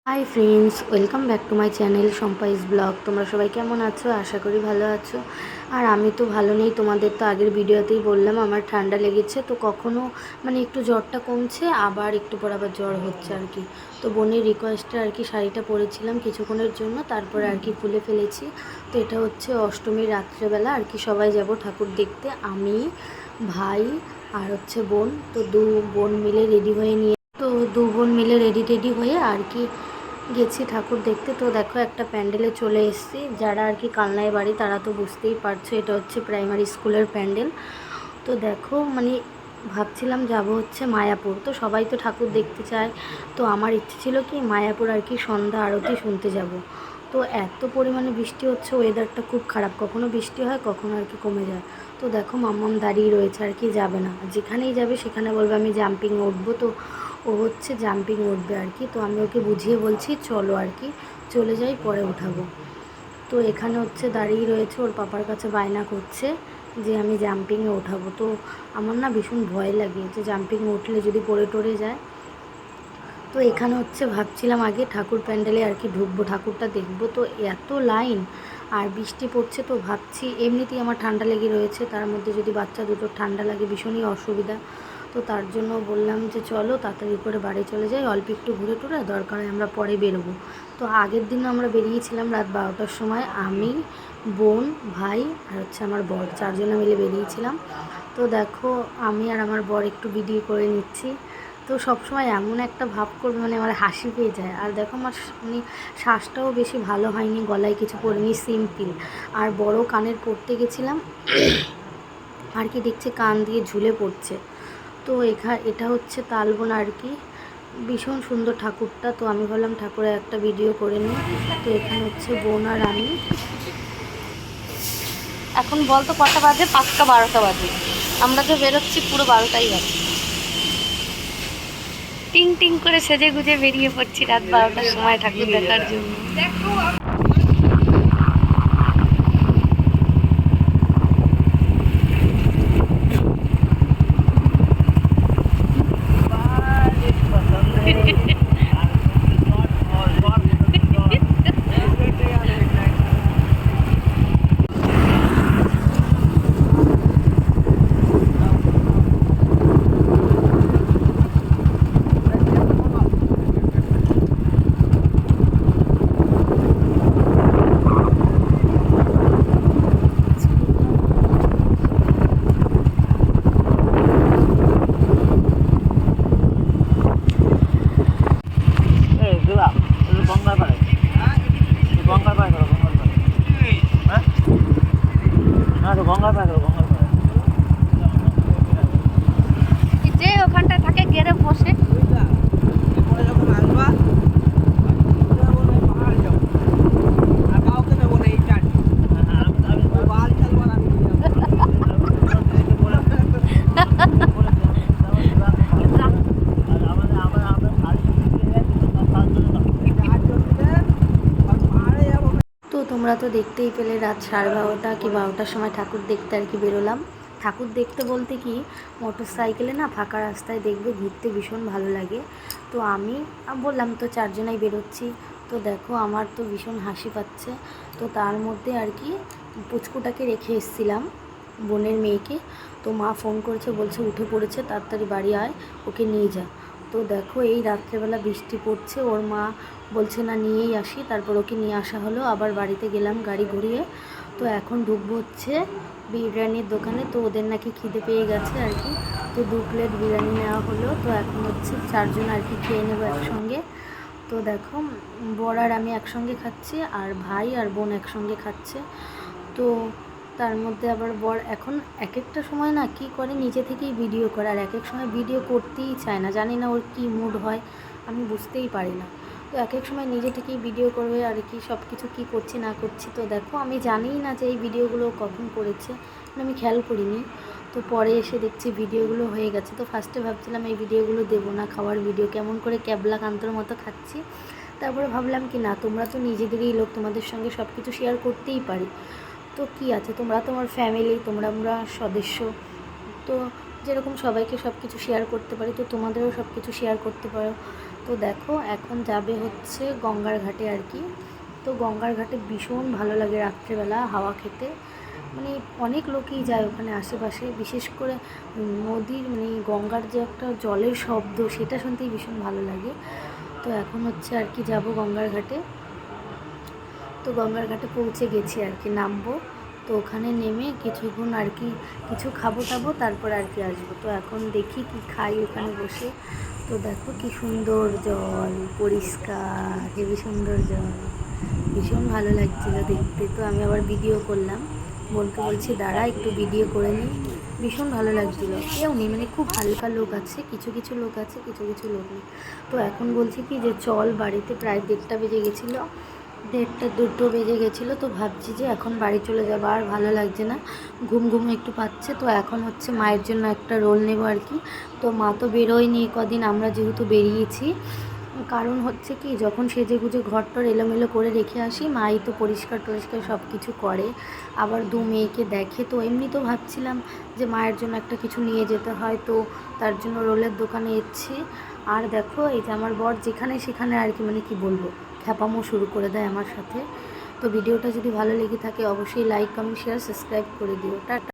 High friends, welcome back to my channel সম্পাইস blog. তোমরা সবাই কেমন আছো? আশা করি ভালো আছো। আর আমি তো ভালো নেই, তোমাদের তো আগের ভিডিওতেই বললাম আমার ঠান্ডা লেগেছে। তো কখনো একটু জ্বরটা কমছে, আবার একটু পর আবার জ্বর হচ্ছে আর কি। তো বোনের রিকোয়েস্টে আর কি শাড়িটা পরেছিলাম কিছুক্ষণের জন্য, তারপরে আর কি খুলে ফেলেছি। তো এটা হচ্ছে অষ্টমীর রাত্রেবেলা আর কি, সবাই যাব ঠাকুর দেখতে। আমি, ভাই আর হচ্ছে বোন। তো বোন মিলে রেডি হয়ে নিয়ে তো দু বোন মিলে রেডি টেডি হয়ে আর কি গেছি ঠাকুর দেখতে। তো দেখো একটা প্যান্ডেলে চলে এসেছি। যারা আর কি কালনায় বাড়ি তারা তো বুঝতেই পারছো, এটা হচ্ছে প্রাইমারি স্কুলের প্যান্ডেল। তো দেখো ভাবছিলাম যাব হচ্ছে মায়াপুর। তো সবাই তো ঠাকুর দেখতে চায়, তো আমার ইচ্ছে ছিল কি মায়াপুর আর কি সন্ধ্যা আরতি শুনতে যাব। তো এত পরিমাণে বৃষ্টি হচ্ছে, ওয়েদারটা খুব খারাপ, কখনো বৃষ্টি হয় কখনো আর কি কমে যায়। তো দেখো মাম্মাম দাঁড়িয়ে রয়েছে আর কি, যাবে না। যেখানেই যাবে সেখানে বলবে আমি জাম্পিং উঠবো। তো ও হচ্ছে জাম্পিং উঠবে আর কি। তো আমি ওকে বুঝিয়ে বলছি চলো আর কি, চলে যাই পরে উঠাবো। তো এখানে হচ্ছে দাঁড়িয়ে রয়েছে, ওর পাপার কাছে বায়না করছে যে আমি জাম্পিংয়ে ওঠাবো। তো আমার না ভীষণ ভয় লাগে যে জাম্পিংয়ে উঠলে যদি পড়ে টরে যায়। তো এখানে হচ্ছে ভাবছিলাম আগে ঠাকুর প্যান্ডেলে আর কি ঢুকবো, ঠাকুরটা দেখবো। তো এত লাইন আর বৃষ্টি পড়ছে, তো ভাবছি এমনিতেই আমার ঠান্ডা লেগে রয়েছে, তার মধ্যে যদি বাচ্চা দুটোর ঠান্ডা লাগে ভীষণই অসুবিধা। তো তার জন্য বললাম যে চলো তাড়াতাড়ি করে বাড়ি চলে যাই, অল্প একটু ঘুরে টুরে দরকার হয় আমরা পরে বেরোবো। তো আগের দিন আমরা বেরিয়েছিলাম রাত 12টার সময়, আমি, বোন, ভাই আর হচ্ছে আমার বর, চারজনে মিলে বেরিয়েছিলাম। তো দেখো আমি আর আমার বর একটু ভিডিও করে নিচ্ছি। তো সবসময় এমন একটা ভাব করবে আমার হাসি পেয়ে যায়। আর দেখো আমার শ্বাসটাও বেশি ভালো হয়নি, গলায় কিছু পরিনি, সিম্পল। আর বড় কানের পরতে গেছিলাম আর কি, দেখছি কান দিয়ে ঝুলে পড়ছে। তো এটা হচ্ছে তালবন আর কি, ভীষণ সুন্দর ঠাকুরটা। তো আমি ভাবলাম ঠাকুরের একটা ভিডিও করে নিই। তো এখানে হচ্ছে বোন আর আমি। এখন বলতো কটা বাজে? 5টা 12টা বাজে। আমরা যে বেরোচ্ছি পুরো 12টাই বাজে। টিং টিং করে সেজে গুজে বেরিয়ে পড়ছি রাত 12টার সময় ঠাকুর দেখার জন্য। যে ওখানটা থাকে গেরে বসে। তো তোমরা তো দেখতেই পেলে রাত 12:30 কি 12টার সময় ঠাকুর দেখতে আর কি বেরোলাম। ঠাকুর দেখতে বলতে কি, মোটর সাইকেলে না ফাঁকা রাস্তায় দেখবে ঘুরতে ভীষণ ভালো লাগে। তো আমি বললাম তো চারজনাই বেরোচ্ছি। তো দেখো আমার তো ভীষণ হাসি পাচ্ছে। তো তার মধ্যে আর কি পুচকুটাকে রেখে এসেছিলাম, বোনের মেয়েকে। তো মা ফোন করেছে, বলছে উঠে পড়েছে, তাড়াতাড়ি বাড়ি আয়, ওকে নিয়ে যা। তো দেখো এই রাত্রেবেলা বৃষ্টি পড়ছে, ওর মা বলছে না নিয়েই আসি, তারপর ওকে নিয়ে আসা হলো। আবার বাড়িতে গেলাম গাড়ি ঘুরিয়ে। তো এখন ঢুকবো হচ্ছে বিরিয়ানির দোকানে। তো ওদের নাকি খিদে পেয়ে গেছে আর কি। তো 2 প্লেট বিরিয়ানি নেওয়া হলো। তো এখন হচ্ছে চারজন আর কি খেয়ে নেবো একসঙ্গে। তো দেখো বর আর আমি একসঙ্গে খাচ্ছি, আর ভাই আর বোন একসঙ্গে খাচ্ছে। তো তার মধ্যে আবার বর এখন এক একটা সময় না কি করে, নিজে থেকেই ভিডিও করে, আর এক এক সময় ভিডিও করতেই চায় না, জানি না ওর কী মুড হয়, আমি বুঝতেই পারি না। তো এক এক সময় নিজে থেকেই ভিডিও করবে আর কি, সব কিছু কী করছি না করছি। তো দেখো আমি জানিই না যে এই ভিডিওগুলো কখন করেছে, আমি খেয়াল করিনি। তো পরে এসে দেখছি ভিডিওগুলো হয়ে গেছে। তো ফার্স্টে ভাবছিলাম এই ভিডিওগুলো দেবো না, খাওয়ার ভিডিও কেমন করে ক্যাবলা কান্তর মতো খাচ্ছি। তারপরে ভাবলাম কি না, তোমরা তো নিজেদেরই লোক, তোমাদের সঙ্গে সব কিছু শেয়ার করতেই পারি। তো কি আছে, তোমরা তোমার ফ্যামিলি, আমরা সদস্য। তো যেরকম সবাইকে সব কিছু শেয়ার করতে পারি, তো তোমাদেরও সব কিছু শেয়ার করতে পারো। তো তো দেখো এখন যাবে হচ্ছে গঙ্গার ঘাটে আর কি। তো গঙ্গার ঘাটে ভীষণ ভালো লাগে রাত্রেবেলা হাওয়া খেতে, মানে অনেক লোকই যায় ওখানে আশেপাশে, বিশেষ করে নদীর মানে গঙ্গার যে একটা জলের শব্দ সেটা শুনতেই ভীষণ ভালো লাগে। তো এখন হচ্ছে আর কি যাব গঙ্গার ঘাটে। তো গঙ্গার ঘাটে পৌঁছে গেছি আর কি, নামবো। তো ওখানে নেমে কিছুক্ষণ আর কি কিছু খাবো টাবো, তারপর আর কি আসবো। তো এখন দেখি কি খাই ওখানে বসে। তো দেখো কি সুন্দর জল, পরিষ্কার, হেবি সুন্দর জল, ভীষণ ভালো লাগছিলো দেখতে। তো আমি আবার ভিডিও করলাম, বোনকে বলছি দাঁড়া একটু ভিডিও করে নিই। ভীষণ ভালো লাগছিলো, কেউ নেই মানে খুব হালকা লোক আছে, কিছু কিছু লোক আছে, কিছু কিছু লোক নেই। তো এখন বলছি কি যে চল বাড়িতে, প্রায় 1:30 বেজে গেছিলো, 1:30-2 বেজে গেছিলো। তো ভাবছি যে এখন বাড়ি চলে যাবো, আর ভালো লাগছে না, ঘুম ঘুম একটু পাচ্ছে। তো এখন হচ্ছে মায়ের জন্য একটা রোল নেবো আর কি। তো মা তো বেরোয়নি কদিন, আমরা যেহেতু বেরিয়েছি, কারণ হচ্ছে কি যখন সেজে গুজে ঘরটর এলোমেলো করে রেখে আসি, মাই তো পরিষ্কার টরিষ্কার সব কিছু করে, আবার 2 মেয়েকে দেখে। তো এমনি তো ভাবছিলাম যে মায়ের জন্য একটা কিছু নিয়ে যেতে হয়, তো তার জন্য রোলের দোকানে এসেছি। আর দেখো এই যে আমার বর যেখানে সেখানে আর কি মানে কি বলবো, খ্যাপামো শুরু করে দেয় আমার সাথে। তো ভিডিওটা যদি ভালো লেগে থাকে অবশ্যই লাইক কমেন্ট শেয়ার সাবস্ক্রাইব করে দিও। টাটা।